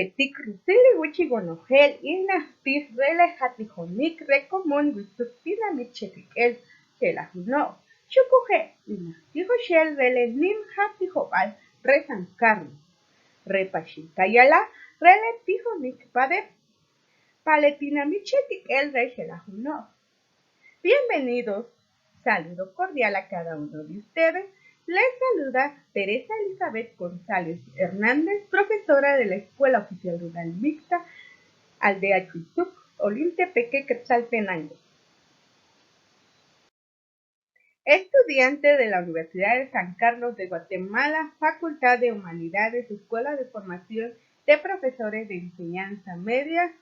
petik rusili wichigonogel inahtis relejatijonik recomón witupinamit chequiquel chelajuno. Chucuje inahtijoshel relenim hatijobal resan carlos. Repachintayala reletijonik padep. Paletinamit chequiquel rechelajuno. Bienvenidos. Saludo cordial a cada uno de ustedes. Les saluda Teresa Elizabeth González Hernández, profesora de la Escuela Oficial Rural Mixta, Aldea Chuizuc, Olintepeque, Quetzaltenango. Estudiante de la Universidad de San Carlos de Guatemala, Facultad de Humanidades, Escuela de Formación de Profesores de Enseñanza Media,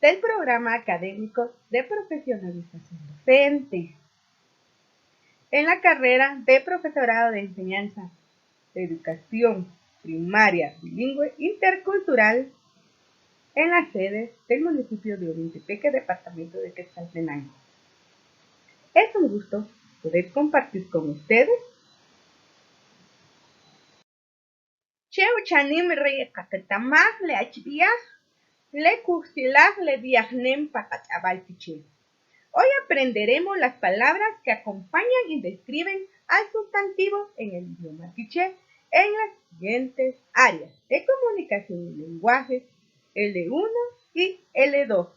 del Programa Académico de Profesionalización Docente. En la carrera de Profesorado de Enseñanza de Educación Primaria Bilingüe Intercultural en la sede del municipio de Olintepeque, departamento de Quetzaltenango. Es un gusto poder compartir con ustedes. Cheu chanim re kaketamaj le achbiaj le kusilaj le viajnem pacatabal pichel. Hoy aprenderemos las palabras que acompañan y describen al sustantivo en el idioma quiché en las siguientes áreas de comunicación y lenguaje, L1 y L2.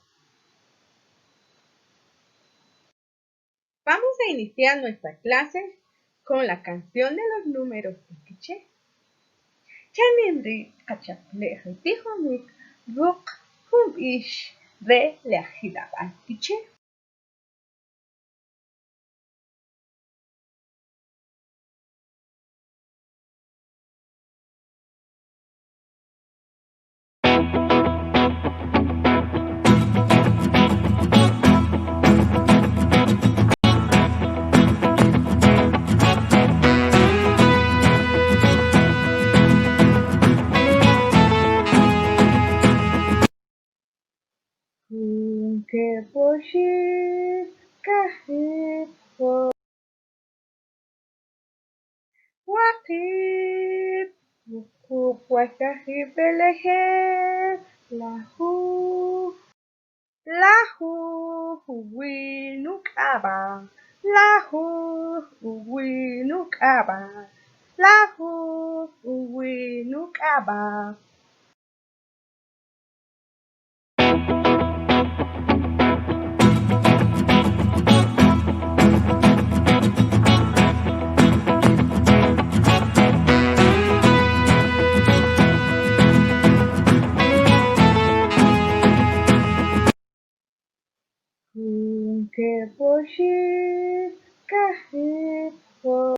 Vamos a iniciar nuestra clase con la canción de los números en quiché. Chanimri kachaple tijonik ruk hum ish re leajidabal quiché. Que poshir kahit po wakit buku puasahib belehe lahu huwinuk abang lahu huwinuk abang lahu huwinuk abang. Que poshir kahit po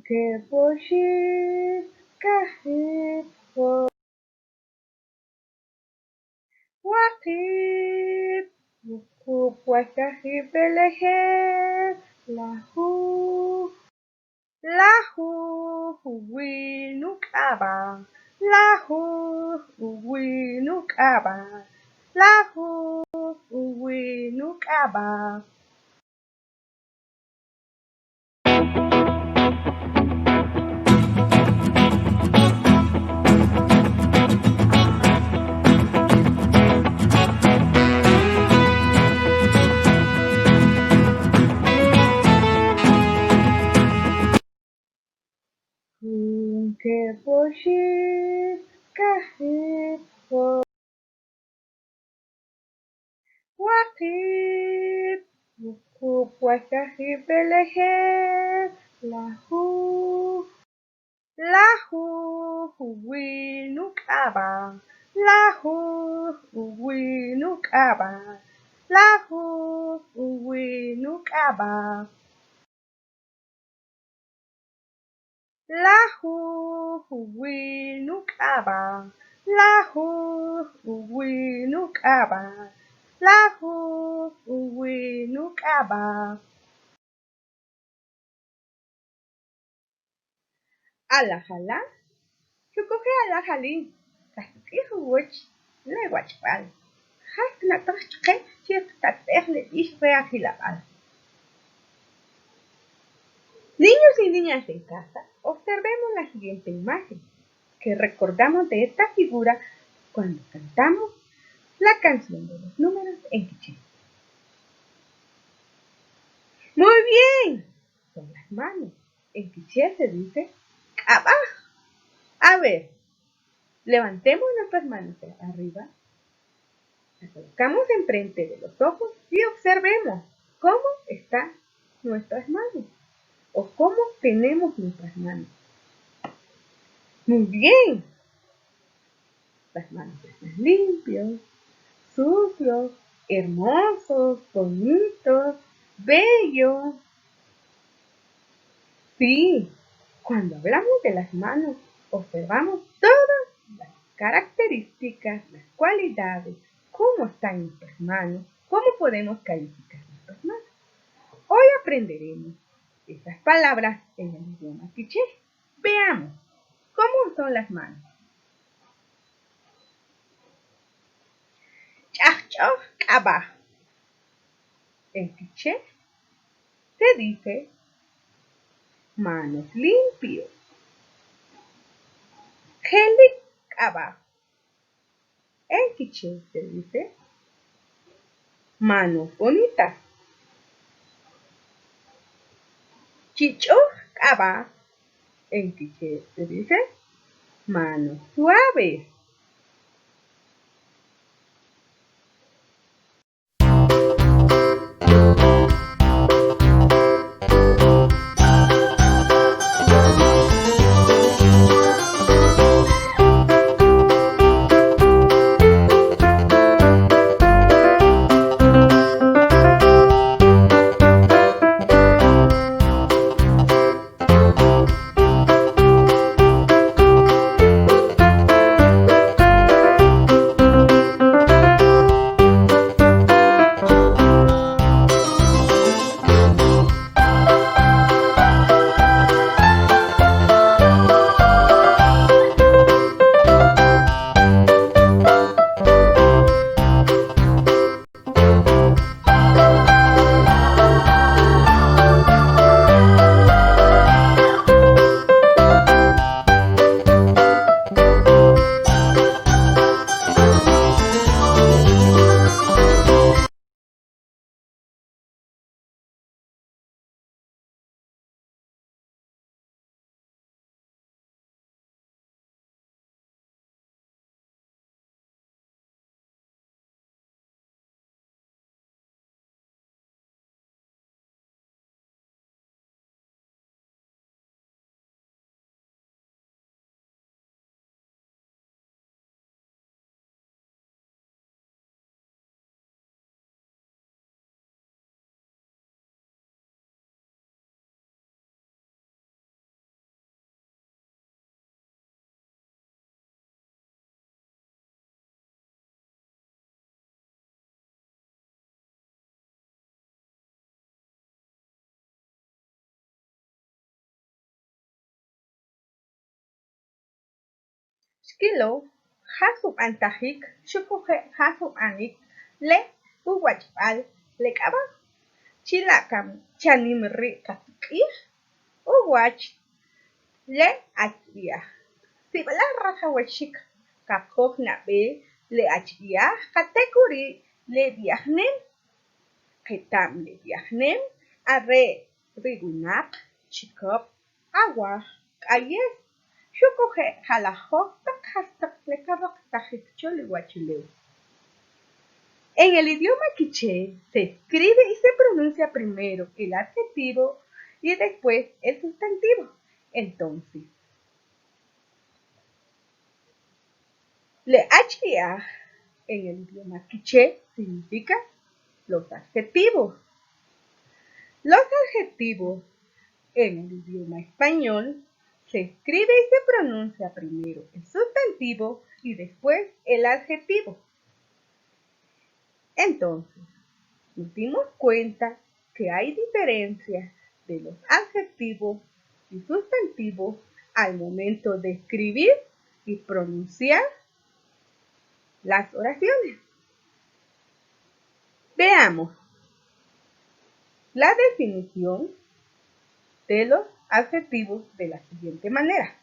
que poshir kahit po wakit buku puasahib belehe lahu huwinuk abang lahu huwinuk abang lahu huwinuk abang. Que poshir kahit po wakit buku puasahib belehe lahu huwinuk abang lahu huwinuk abang lahu huwinuk abang. Lahu huwinuk abang lahu huwinuk abang lahu huwinuk abang. Alajala chukuke alajali kasuki huwich le wachpal hasna tochke chiktateh le ishre agilabal. Niños y niñas en casa, observen observemos la siguiente imagen, que recordamos de esta figura cuando cantamos la canción de los números en quiché. Muy bien, son las manos. En quiché se dice abajo. A ver, levantemos nuestras manos arriba, las colocamos enfrente de los ojos y observemos cómo están nuestras manos o cómo tenemos nuestras manos. Muy bien, las manos están limpios, sucios, hermosos, bonitos, bellos. Sí, cuando hablamos de las manos, observamos todas las características, las cualidades, cómo están nuestras manos, cómo podemos calificar nuestras manos. Hoy aprenderemos estas palabras en el idioma quiché. Veamos cómo son las manos. Chachó caba. En quiché se dice manos limpios. Gelik caba. En quiché se dice manos bonitas. Chicho caba. En quiché se dice manos suaves. Skilo, hasub antajik, shukuje hasub anik, le uwachpal, le kaba, chilakam, chanimri katikih, uwach, le achriah. Sibala rahawashik, kakok nabe, le achriah, katekuri, le diahnem, ketam le diahnem, are, rigunak, chikop, awah, ayes, shukuje halajok, en el idioma quiché se escribe y se pronuncia primero el adjetivo y después el sustantivo. Entonces, le achia en el idioma quiché significa los adjetivos. Los adjetivos en el idioma español se escribe y se pronuncia primero el sustantivo y después el adjetivo. Entonces, nos dimos cuenta que hay diferencias de los adjetivos y sustantivos al momento de escribir y pronunciar las oraciones. Veamos la definición de los adjetivos de la siguiente manera.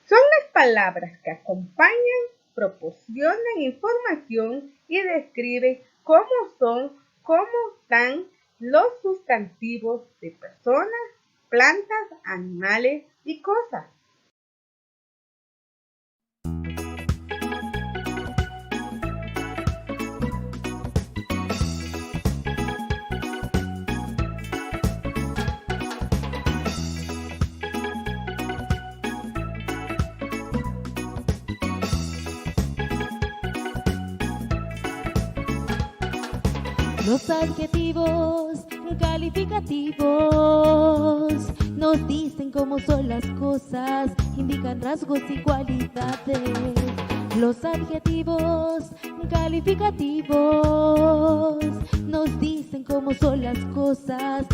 Son las palabras que acompañan, proporcionan información y describen cómo son, cómo están los sustantivos de personas, plantas, animales y cosas. Los adjetivos calificativos nos dicen cómo son las cosas, indican rasgos y cualidades. Los adjetivos calificativos nos dicen cómo son las cosas.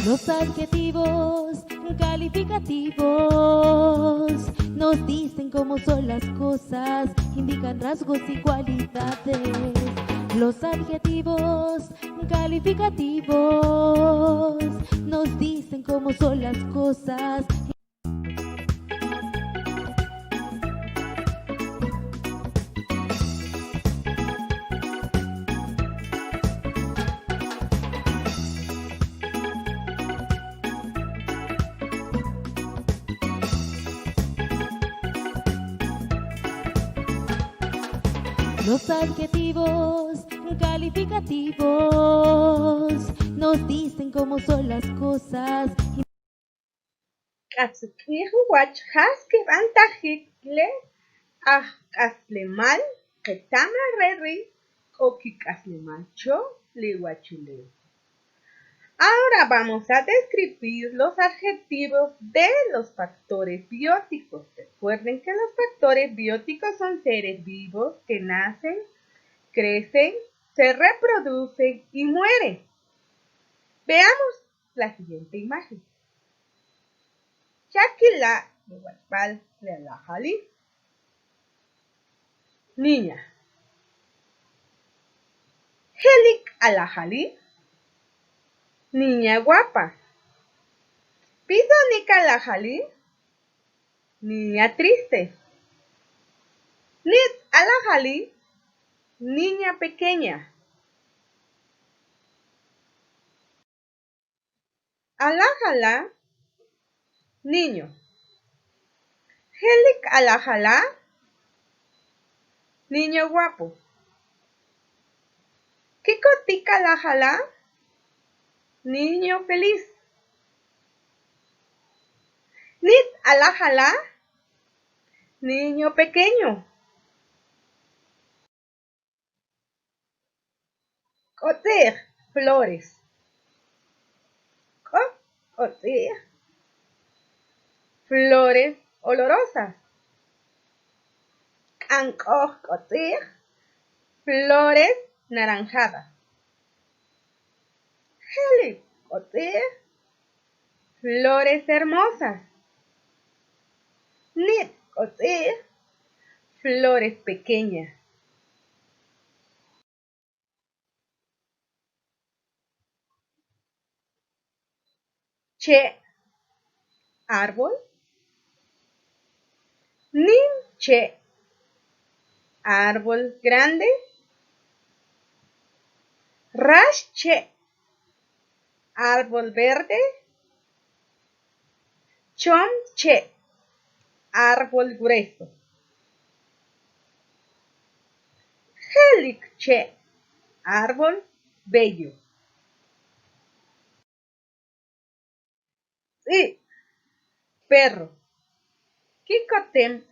Los adjetivos calificativos nos dicen cómo son las cosas, indican rasgos y cualidades. Los adjetivos calificativos nos dicen cómo son las cosas. Los adjetivos calificativos nos dicen cómo son las cosas. Katsukihuach haskip antajikle aslemal ketama reri okikaslemalcho lihuachuleo. Ahora vamos a describir los adjetivos de los factores bióticos. Recuerden que los factores bióticos son seres vivos que nacen, crecen, se reproducen y mueren. Veamos la siguiente imagen. Shakila Huachpal Lealajali. Niña. Helik Alajali. Niña guapa. Pisonica Alajali. Niña triste. Nit Alajali. Niña pequeña. Alajala. Niño. Helik Alajala. Niño guapo. Kikotika Alajala. Niño feliz. Nit Alajala. Niño pequeño. Koter, flores. Koter, flores olorosas. Koter, flores naranjadas. Koter, flores hermosas. Koter, flores pequeñas. Che, árbol. Che, árbol grande. Che, árbol verde. Che, árbol grueso. Che, árbol bello. Perro. Kikotem,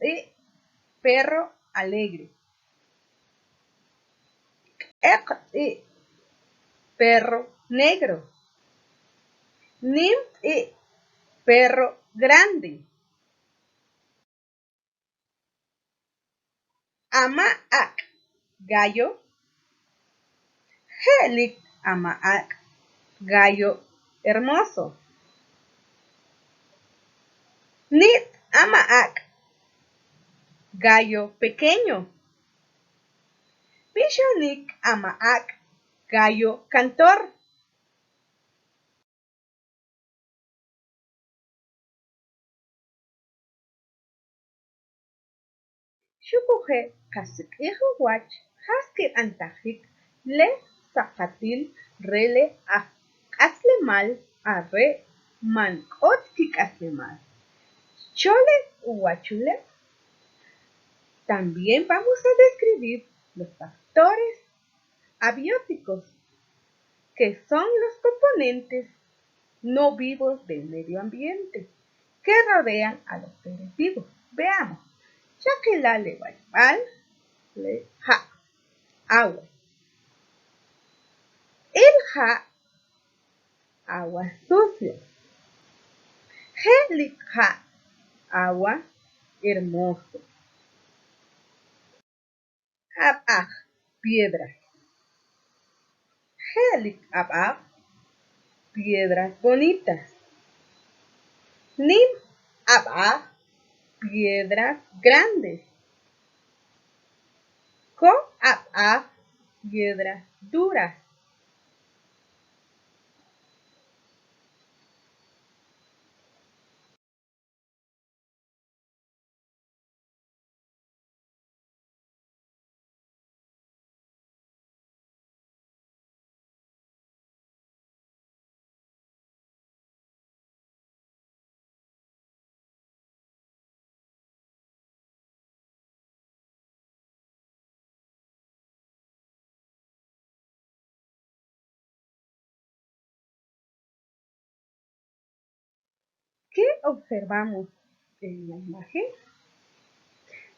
perro alegre. Perro negro. Nim, perro grande. Ama, gallo. Helik amaak, gallo hermoso. Nit amaak, gallo pequeño. Pishonik amaak, gallo cantor. Shukuje kasik wach, haskir antajik, le zapatil rele aslemal arre man otkik aslemal. Chole huachule. También vamos a describir los factores abióticos, que son los componentes no vivos del medio ambiente que rodean a los seres vivos. Veamos. Shakela le le ja, agua. El ja, agua sucia. Helik ja, agua hermoso. Abaj, piedras. Helik abaj, piedras bonitas. Nim abaj, piedras grandes. Ko abaj, piedras duras. ¿Qué observamos en la imagen?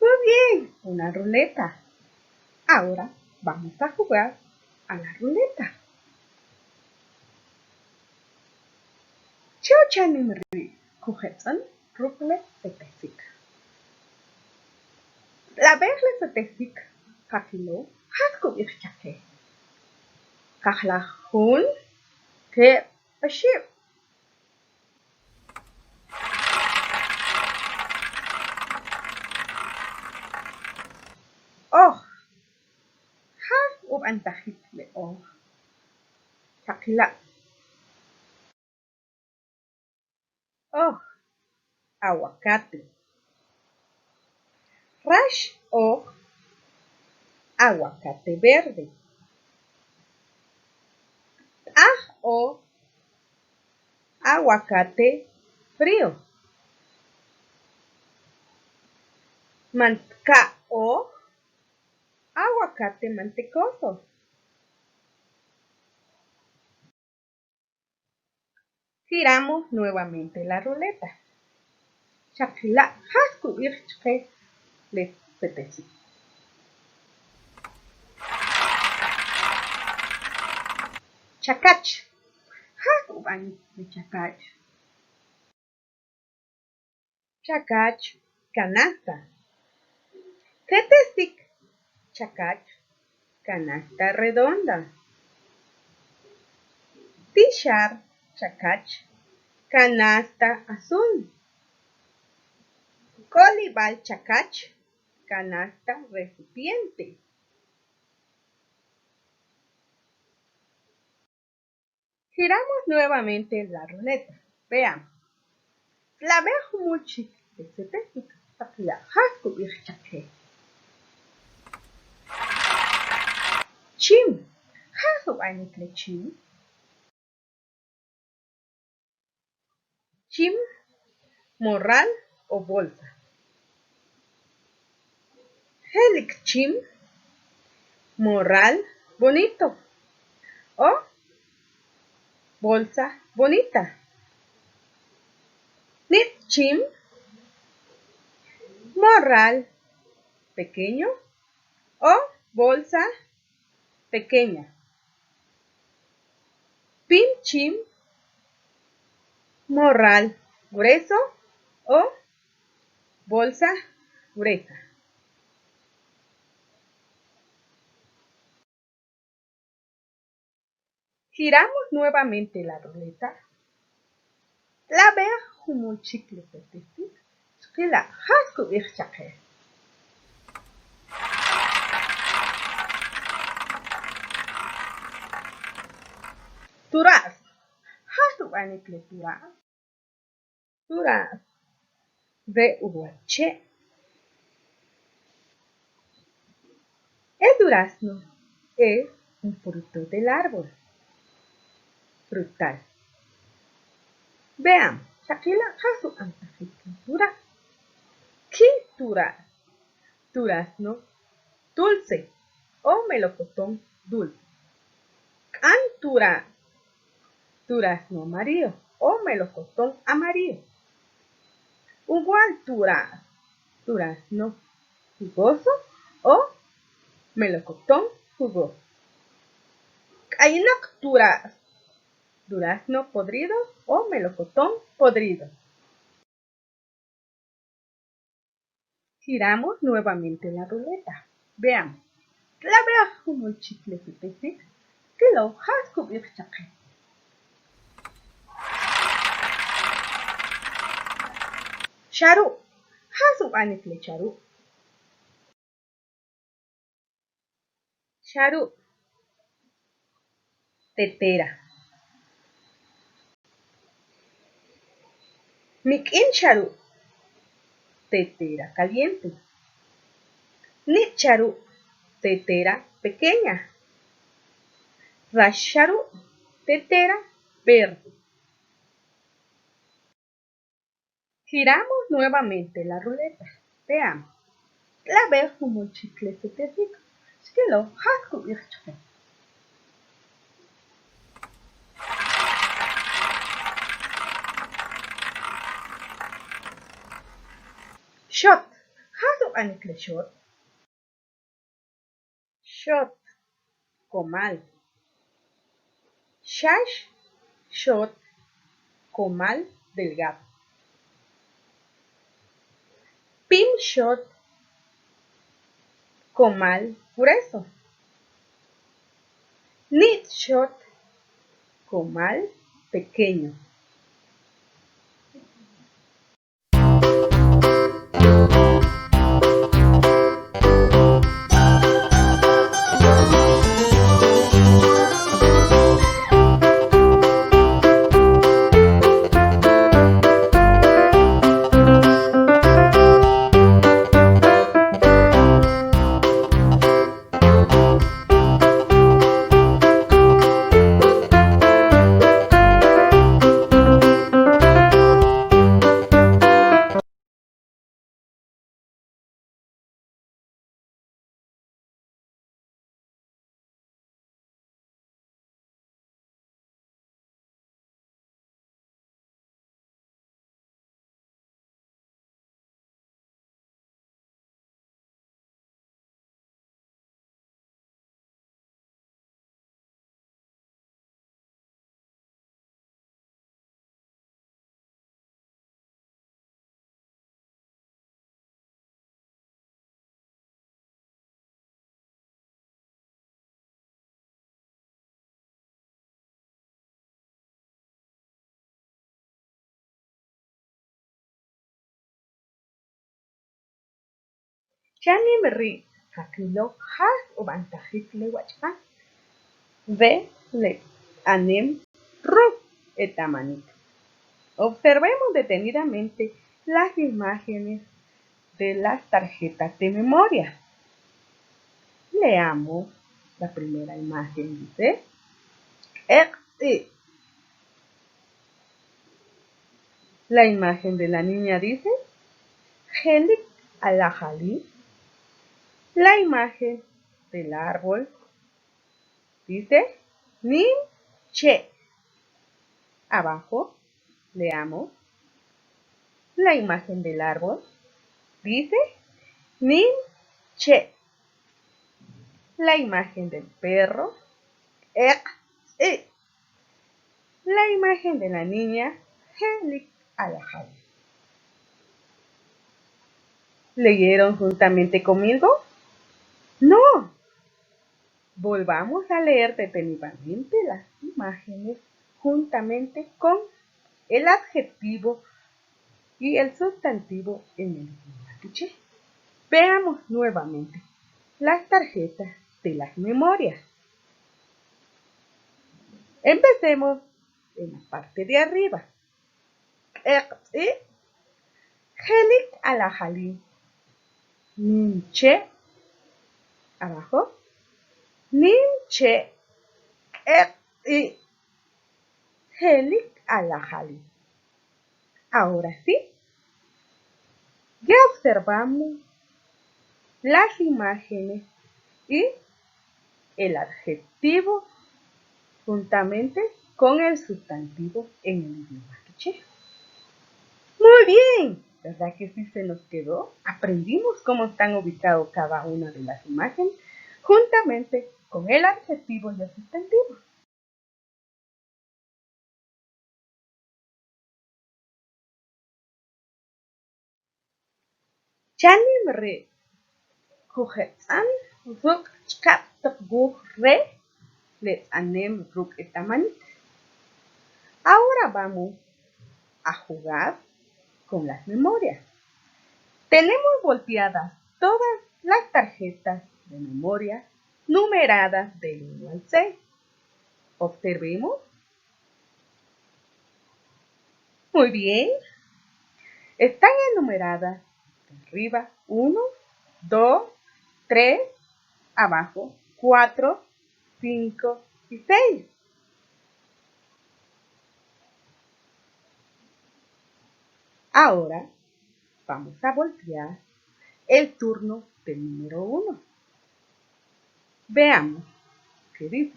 Muy bien, una ruleta. Ahora vamos a jugar a la ruleta. Chauchanim ri kujetson rukle setesik. La verle setesik kakilo hasku irchake. Kahla hun ke ashib. Oh, has ub antahit le oh. Kakila. Oh, aguacate. Rash oh, aguacate verde. Ah oh, aguacate frío. Manca o aguacate mantecoso. Giramos nuevamente la ruleta. Shakila hasku irchke le petesi. Chakach. Hasku ban de chakach. Chakach canasta. Tetesik. Chakach canasta redonda. Tishar chakach canasta azul. Colibal chakach canasta recipiente. Giramos nuevamente la ruleta. Veamos. La veo mucho de setesik. Takila hasku irchake. Chim. Hasu eigentlich chim? Chim, morral o bolsa. Helik chim, morral bonito o bolsa bonita. Nit chim, morral pequeño o bolsa pequeña. Pin chim, morral grueso o bolsa gruesa. Giramos nuevamente la ruleta. La vea como un chicle petistic. Que la hasku irchaque. Turas. Hasu anikle turas. Turas. De uhuache. El durazno es un fruto del árbol frutal. Veamos, Shakila hasu antajikle turas. ¿Qué turas? Durazno dulce o melocotón dulce. Cantura. Durazno amarillo o melocotón amarillo. Ugualtura. Durazno jugoso o melocotón jugoso. Cainoctura. Durazno podrido o melocotón podrido. Giramos nuevamente la ruleta. Veamos. La vea como el chicle pipesic que lo hasku irchaque. Charu. Hasu anikle charu. Charu. Tetera. Mikin charu. Tetera caliente. Nicharu. Tetera pequeña. Rasharu. Tetera verde. Giramos nuevamente la ruleta. Veamos. La veo como un chicle petistic. Que lo hasku irchaque. Shot. Hasu anikle shot. Shot. Comal. Shash. Shot. Comal delgado. Pin shot. Comal grueso. Knit shot. Comal pequeño. Yani berri hakilo has o bantajikle wachpan. Ve le anem ro etamanit. Observemos detenidamente las imágenes de las tarjetas de memoria. Leamos la primera imagen, dice Exi. La imagen de la niña dice Helik alajali. La imagen del árbol dice Nim che. Abajo leamos la imagen del árbol dice Nim che. La imagen del perro Exi. La imagen de la niña Helik alajali. ¿Leyeron juntamente conmigo? No. Volvamos a leer detenidamente las imágenes juntamente con el adjetivo y el sustantivo en el idioma quiché. Veamos nuevamente las tarjetas de las memorias. Empecemos en la parte de arriba. Helik alajali. Ninche. Abajo. Ninche. Helik alajali. Ahora sí, ya observamos las imágenes y el adjetivo juntamente con el sustantivo en el idioma quiché. Muy bien, ¿verdad que sí se nos quedó? Aprendimos cómo están ubicados cada una de las imágenes juntamente con el adjetivo y el sustantivo. Chanim re kujetan ruk chkatguk re le anem ruk etamanit. Ahora vamos a jugar con las memorias. Tenemos volteadas todas las tarjetas de memoria numeradas del 1 al 6. Observemos. Muy bien. Están enumeradas de arriba 1, 2, 3, abajo 4, 5 y 6. Ahora vamos a voltear el turno del número 1. Veamos qué dice.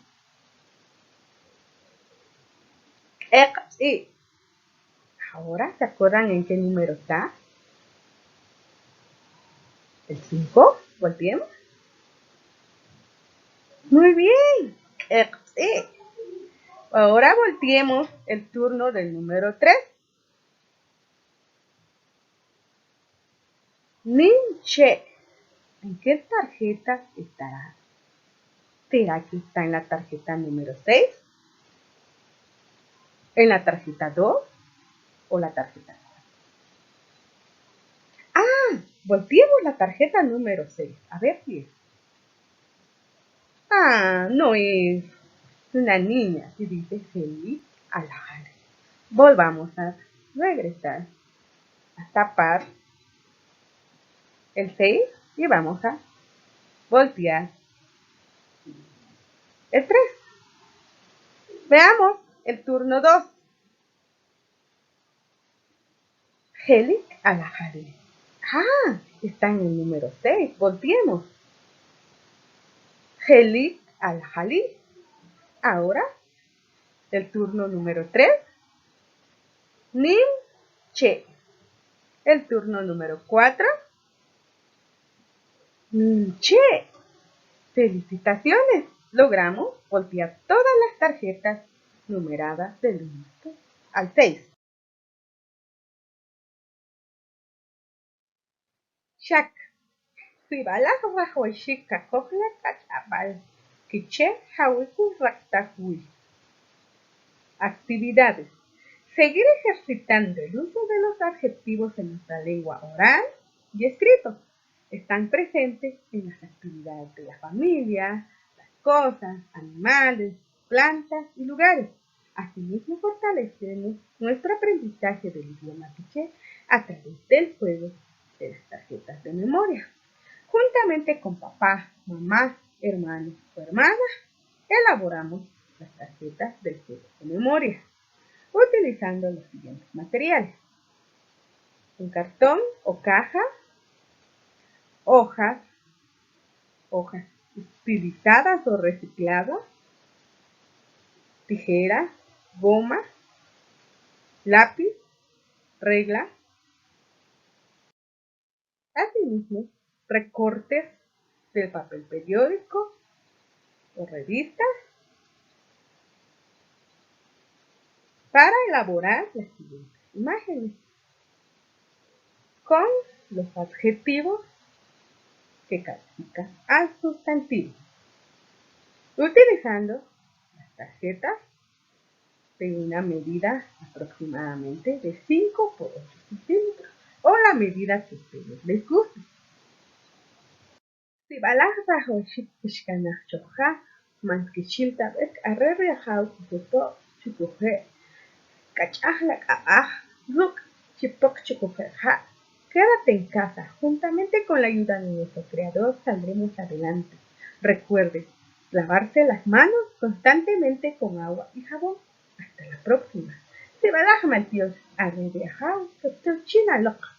Ahora, ¿se acuerdan en qué número está? ¿El 5? Volteemos. Muy bien. Ahora volteemos el turno del número 3. Ninche. ¿En qué tarjeta estará? ¿Será que está en la tarjeta número 6? ¿En la tarjeta 2? ¿O la tarjeta 4? Volteemos la tarjeta número 6. A ver si es. No es una niña que dice feliz alajale. Volvamos a regresar a tapar el 6 y vamos a voltear el 3. Veamos el turno 2. Helik alajale. Está en el número 6. Volteemos. Helik alajali. Ahora, el turno número 3. Nim che. El turno número 4. Nim che. Felicitaciones. Logramos voltear todas las tarjetas numeradas del 1 al 6. Shak. Sibalak rajoishik kakojla kachabal. Kiche hawiku raktahui. Actividades. Seguir ejercitando el uso de los adjetivos en nuestra lengua oral y escrito. Están presentes en las actividades de la familia, las cosas, animales, plantas y lugares. Asimismo, fortalecemos nuestro aprendizaje del idioma quiché a través del juego de las tarjetas de memoria. Juntamente con papá, mamá, hermanos o hermanas, elaboramos las tarjetas del juego de memoria, utilizando los siguientes materiales: un cartón o caja, hojas utilizadas o recicladas, tijeras, goma, lápiz, regla, asimismo recortes del papel periódico o revistas para elaborar las siguientes imágenes con los adjetivos que califican al sustantivo. utilizando las tarjetas de una medida aproximadamente de 5 por 8 centímetros o la medida que ustedes les guste. Si balas bajo shipishkanach choja, más que chilta bek arrebiajao kuto chukuje, cachajla kaaj, look chipok chukujeja. Quédate en casa, juntamente con la ayuda de nuestro creador saldremos adelante. Recuerde, lavarse las manos constantemente con agua y jabón. Hasta la próxima. Se va a dar, Dios, a viajado, que china loca.